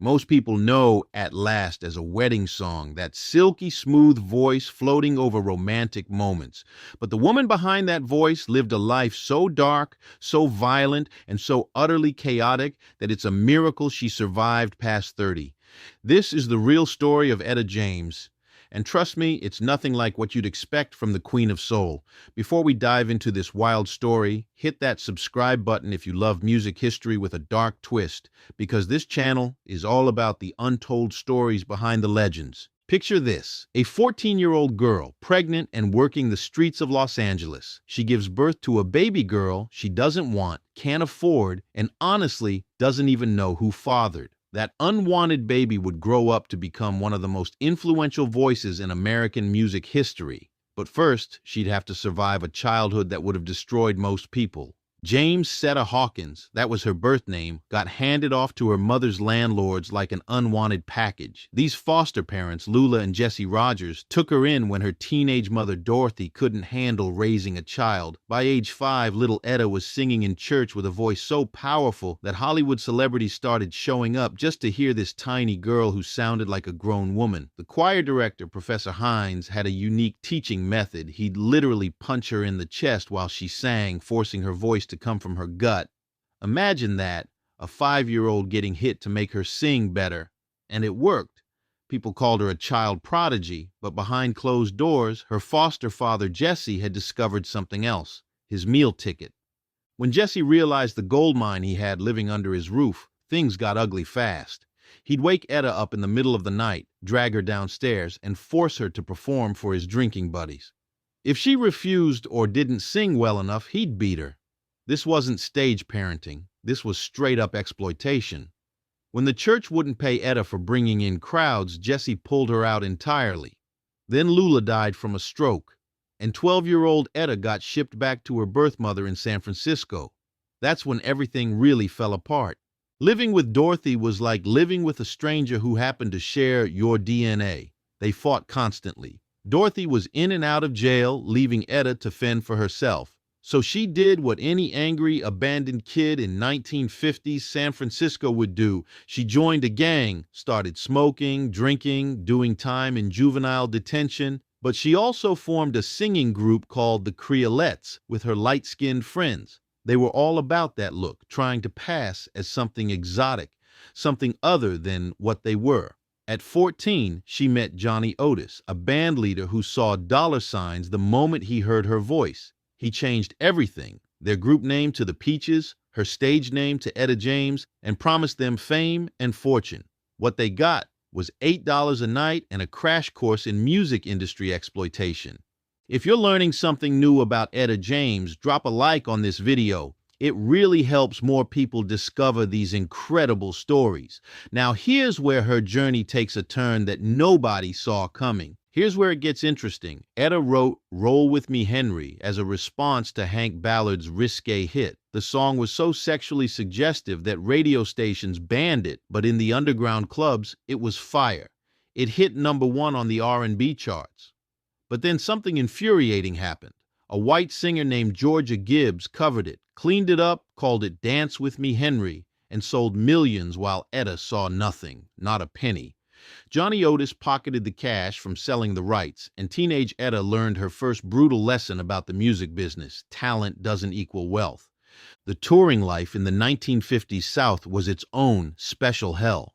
Most people know At Last as a wedding song, that silky smooth voice floating over romantic moments. But the woman behind that voice lived a life so dark, so violent, and so utterly chaotic that it's a miracle she survived past 30. This is the real story of Etta James. And trust me, it's nothing like what you'd expect from the Queen of Soul. Before we dive into this wild story, hit that subscribe button if you love music history with a dark twist, because this channel is all about the untold stories behind the legends. Picture this, a 14-year-old girl, pregnant and working the streets of Los Angeles. She gives birth to a baby girl she doesn't want, can't afford, and honestly doesn't even know who fathered. That unwanted baby would grow up to become one of the most influential voices in American music history. But first, she'd have to survive a childhood that would have destroyed most people. James Setta Hawkins, that was her birth name, got handed off to her mother's landlords like an unwanted package. These foster parents, Lula and Jesse Rogers, took her in when her teenage mother Dorothy couldn't handle raising a child. By age 5, little Etta was singing in church with a voice so powerful that Hollywood celebrities started showing up just to hear this tiny girl who sounded like a grown woman. The choir director, Professor Hines, had a unique teaching method. He'd literally punch her in the chest while she sang, forcing her voice to come from her gut. Imagine that, a 5-year-old getting hit to make her sing better. And it worked. People called her a child prodigy, but behind closed doors, her foster father Jesse had discovered something else, his meal ticket. When Jesse realized the gold mine he had living under his roof, things got ugly fast. He'd wake Etta up in the middle of the night, drag her downstairs, and force her to perform for his drinking buddies. If she refused or didn't sing well enough, he'd beat her. This wasn't stage parenting. This was straight-up exploitation. When the church wouldn't pay Etta for bringing in crowds, Jesse pulled her out entirely. Then Lula died from a stroke, and 12-year-old Etta got shipped back to her birth mother in San Francisco. That's when everything really fell apart. Living with Dorothy was like living with a stranger who happened to share your DNA. They fought constantly. Dorothy was in and out of jail, leaving Etta to fend for herself. So she did what any angry, abandoned kid in 1950s San Francisco would do. She joined a gang, started smoking, drinking, doing time in juvenile detention. But she also formed a singing group called the Creolettes with her light-skinned friends. They were all about that look, trying to pass as something exotic, something other than what they were. At 14, she met Johnny Otis, a band leader who saw dollar signs the moment he heard her voice. He changed everything, their group name to the Peaches, her stage name to Etta James, and promised them fame and fortune. What they got was $8 a night and a crash course in music industry exploitation. If you're learning something new about Etta James, drop a like on this video. It really helps more people discover these incredible stories. Now, here's where her journey takes a turn that nobody saw coming. Here's where it gets interesting. Etta wrote Roll With Me Henry as a response to Hank Ballard's risque hit. The song was so sexually suggestive that radio stations banned it, but in the underground clubs, it was fire. It hit #1 on the R&B charts. But then something infuriating happened. A white singer named Georgia Gibbs covered it, cleaned it up, called it Dance With Me Henry, and sold millions while Etta saw nothing, not a penny. Johnny Otis pocketed the cash from selling the rights, and teenage Etta learned her first brutal lesson about the music business: talent doesn't equal wealth. The touring life in the 1950s South was its own special hell.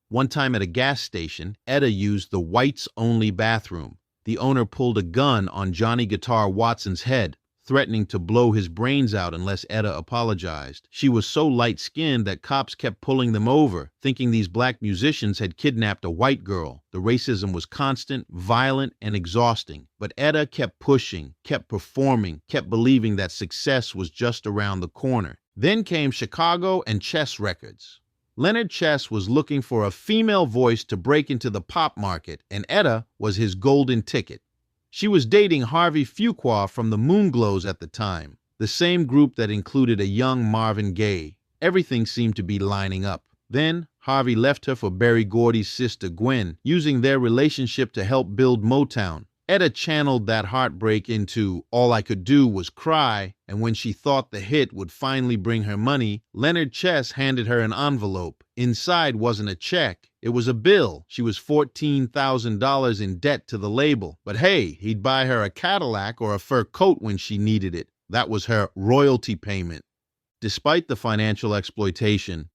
One time at a gas station, Etta used the whites-only bathroom. The owner pulled a gun on Johnny Guitar Watson's head, threatening to blow his brains out unless Etta apologized. She was so light-skinned that cops kept pulling them over, thinking these black musicians had kidnapped a white girl. The racism was constant, violent, and exhausting. But Etta kept pushing, kept performing, kept believing that success was just around the corner. Then came Chicago and Chess Records. Leonard Chess was looking for a female voice to break into the pop market, and Etta was his golden ticket. She was dating Harvey Fuqua from the Moonglows at the time, the same group that included a young Marvin Gaye. Everything seemed to be lining up. Then, Harvey left her for Berry Gordy's sister Gwen, using their relationship to help build Motown. Etta channeled that heartbreak into All I Could Do Was Cry, and when she thought the hit would finally bring her money, Leonard Chess handed her an envelope. Inside wasn't a check, it was a bill. She was $14,000 in debt to the label, but hey, he'd buy her a Cadillac or a fur coat when she needed it. That was her royalty payment. Despite the financial exploitation,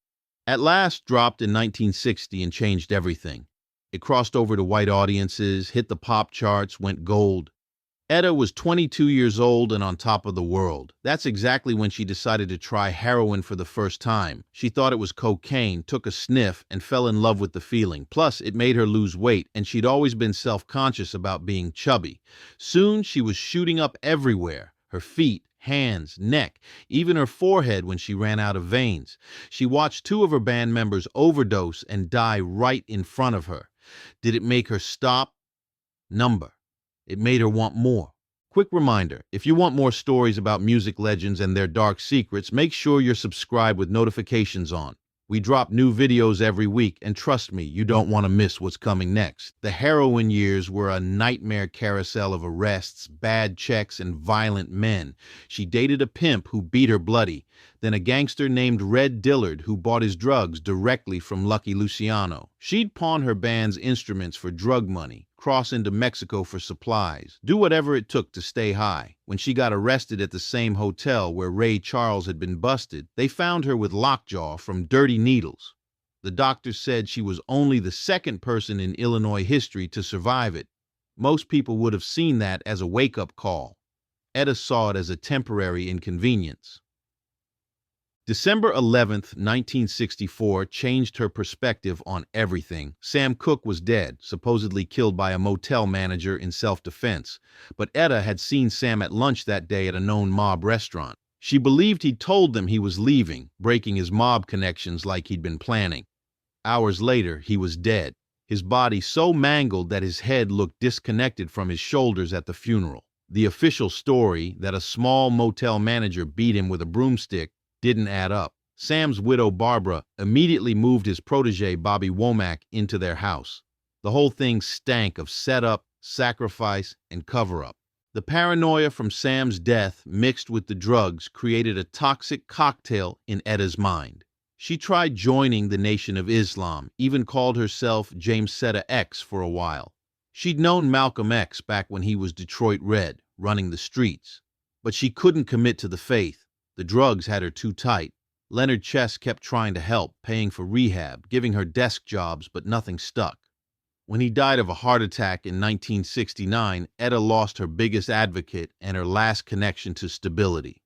At Last dropped in 1960 and changed everything. It crossed over to white audiences, hit the pop charts, went gold. Etta was 22 years old and on top of the world. That's exactly when she decided to try heroin for the first time. She thought it was cocaine, took a sniff, and fell in love with the feeling. Plus, it made her lose weight, and she'd always been self-conscious about being chubby. Soon, she was shooting up everywhere. Her feet, hands, neck, even her forehead when she ran out of veins. She watched two of her band members overdose and die right in front of her. Did it make her stop? Number. It made her want more. Quick reminder, if you want more stories about music legends and their dark secrets, make sure you're subscribed with notifications on. We drop new videos every week, and trust me, you don't want to miss what's coming next. The heroin years were a nightmare carousel of arrests, bad checks, and violent men. She dated a pimp who beat her bloody, then a gangster named Red Dillard who bought his drugs directly from Lucky Luciano. She'd pawn her band's instruments for drug money, cross into Mexico for supplies, do whatever it took to stay high. When she got arrested at the same hotel where Ray Charles had been busted, they found her with lockjaw from dirty needles. The doctors said she was only the second person in Illinois history to survive it. Most people would have seen that as a wake-up call. Etta saw it as a temporary inconvenience. December 11th, 1964 changed her perspective on everything. Sam Cooke was dead, supposedly killed by a motel manager in self-defense. But Etta had seen Sam at lunch that day at a known mob restaurant. She believed he'd told them he was leaving, breaking his mob connections like he'd been planning. Hours later, he was dead, his body so mangled that his head looked disconnected from his shoulders at the funeral. The official story, that a small motel manager beat him with a broomstick, didn't add up. Sam's widow, Barbara, immediately moved his protege, Bobby Womack, into their house. The whole thing stank of setup, sacrifice, and cover-up. The paranoia from Sam's death mixed with the drugs created a toxic cocktail in Etta's mind. She tried joining the Nation of Islam, even called herself Jamesetta X for a while. She'd known Malcolm X back when he was Detroit Red, running the streets. But she couldn't commit to the faith. The drugs had her too tight. Leonard Chess kept trying to help, paying for rehab, giving her desk jobs, but nothing stuck. When he died of a heart attack in 1969, Etta lost her biggest advocate and her last connection to stability.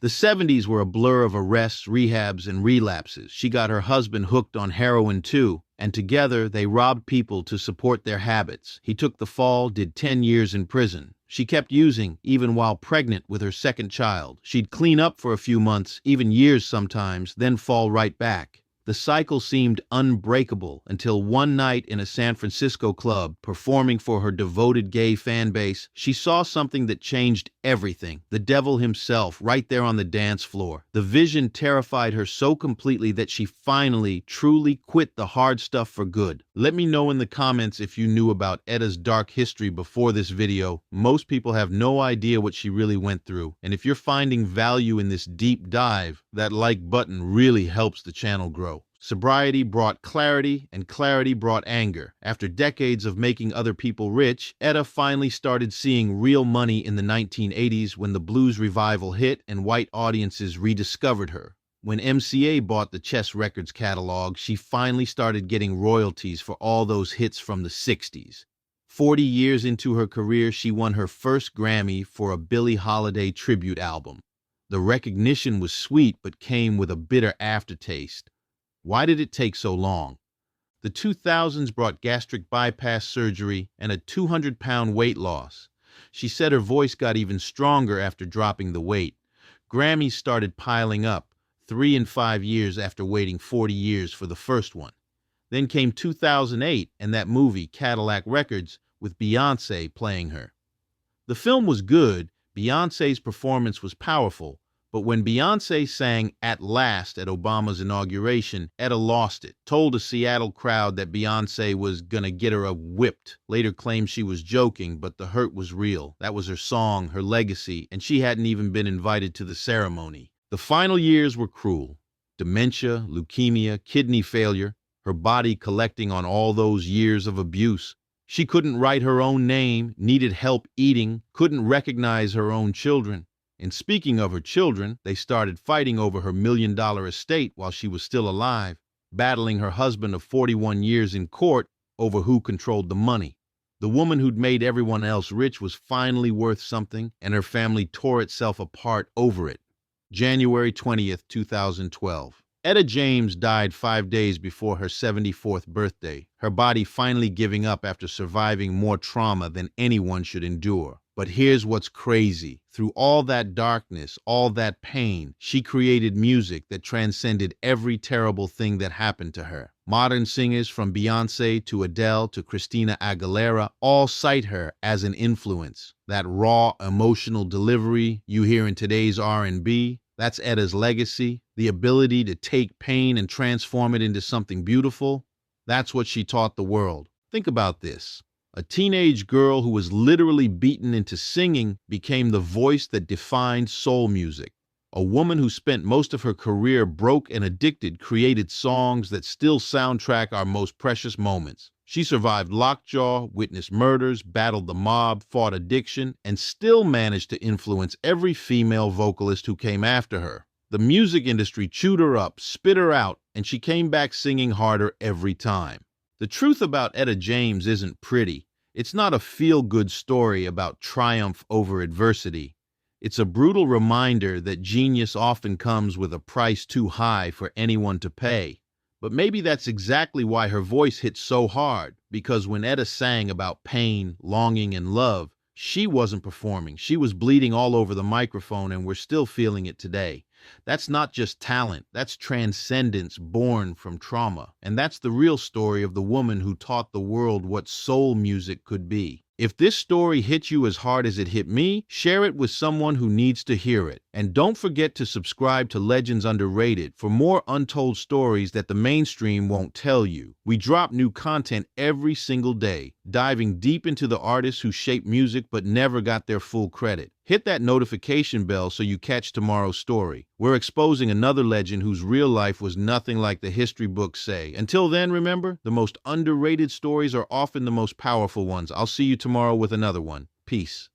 The 70s were a blur of arrests, rehabs, and relapses. She got her husband hooked on heroin too, and together they robbed people to support their habits. He took the fall, did 10 years in prison. She kept using, even while pregnant with her second child. She'd clean up for a few months, even years sometimes, then fall right back. The cycle seemed unbreakable until one night in a San Francisco club, performing for her devoted gay fan base, she saw something that changed everything. The devil himself, right there on the dance floor. The vision terrified her so completely that she finally, truly quit the hard stuff for good. Let me know in the comments if you knew about Etta's dark history before this video. Most people have no idea what she really went through. And if you're finding value in this deep dive, that like button really helps the channel grow. Sobriety brought clarity, and clarity brought anger. After decades of making other people rich, Etta finally started seeing real money in the 1980s when the blues revival hit and white audiences rediscovered her. When MCA bought the Chess Records catalog, she finally started getting royalties for all those hits from the 60s. 40 years into her career, she won her first Grammy for a Billie Holiday tribute album. The recognition was sweet but came with a bitter aftertaste. Why did it take so long? The 2000s brought gastric bypass surgery and a 200-pound weight loss. She said her voice got even stronger after dropping the weight. Grammys started piling up, 3 and 5 years after waiting 40 years for the first one. Then came 2008 and that movie, Cadillac Records, with Beyoncé playing her. The film was good, Beyoncé's performance was powerful, But when Beyoncé sang At Last at Obama's inauguration, Etta lost it, told a Seattle crowd that Beyoncé was gonna get her whipped. Later claimed she was joking, but the hurt was real. That was her song, her legacy, and she hadn't even been invited to the ceremony. The final years were cruel. Dementia, leukemia, kidney failure, her body collecting on all those years of abuse. She couldn't write her own name, needed help eating, couldn't recognize her own children. And speaking of her children, they started fighting over her $1 million estate while she was still alive, battling her husband of 41 years in court over who controlled the money. The woman who'd made everyone else rich was finally worth something, and her family tore itself apart over it. January 20th, 2012. Etta James died 5 days before her 74th birthday, her body finally giving up after surviving more trauma than anyone should endure. But here's what's crazy. Through all that darkness, all that pain, she created music that transcended every terrible thing that happened to her. Modern singers from Beyoncé to Adele to Christina Aguilera all cite her as an influence. That raw, emotional delivery you hear in today's R&B, that's Etta's legacy. The ability to take pain and transform it into something beautiful, that's what she taught the world. Think about this. A teenage girl who was literally beaten into singing became the voice that defined soul music. A woman who spent most of her career broke and addicted created songs that still soundtrack our most precious moments. She survived lockjaw, witnessed murders, battled the mob, fought addiction, and still managed to influence every female vocalist who came after her. The music industry chewed her up, spit her out, and she came back singing harder every time. The truth about Etta James isn't pretty. It's not a feel-good story about triumph over adversity. It's a brutal reminder that genius often comes with a price too high for anyone to pay. But maybe that's exactly why her voice hit so hard, because when Etta sang about pain, longing, and love, she wasn't performing. She was bleeding all over the microphone, and we're still feeling it today. That's not just talent, that's transcendence born from trauma. And that's the real story of the woman who taught the world what soul music could be. If this story hit you as hard as it hit me, share it with someone who needs to hear it. And don't forget to subscribe to Legends Underrated for more untold stories that the mainstream won't tell you. We drop new content every single day, diving deep into the artists who shape music but never got their full credit. Hit that notification bell so you catch tomorrow's story. We're exposing another legend whose real life was nothing like the history books say. Until then, remember, the most underrated stories are often the most powerful ones. I'll see you tomorrow with another one. Peace.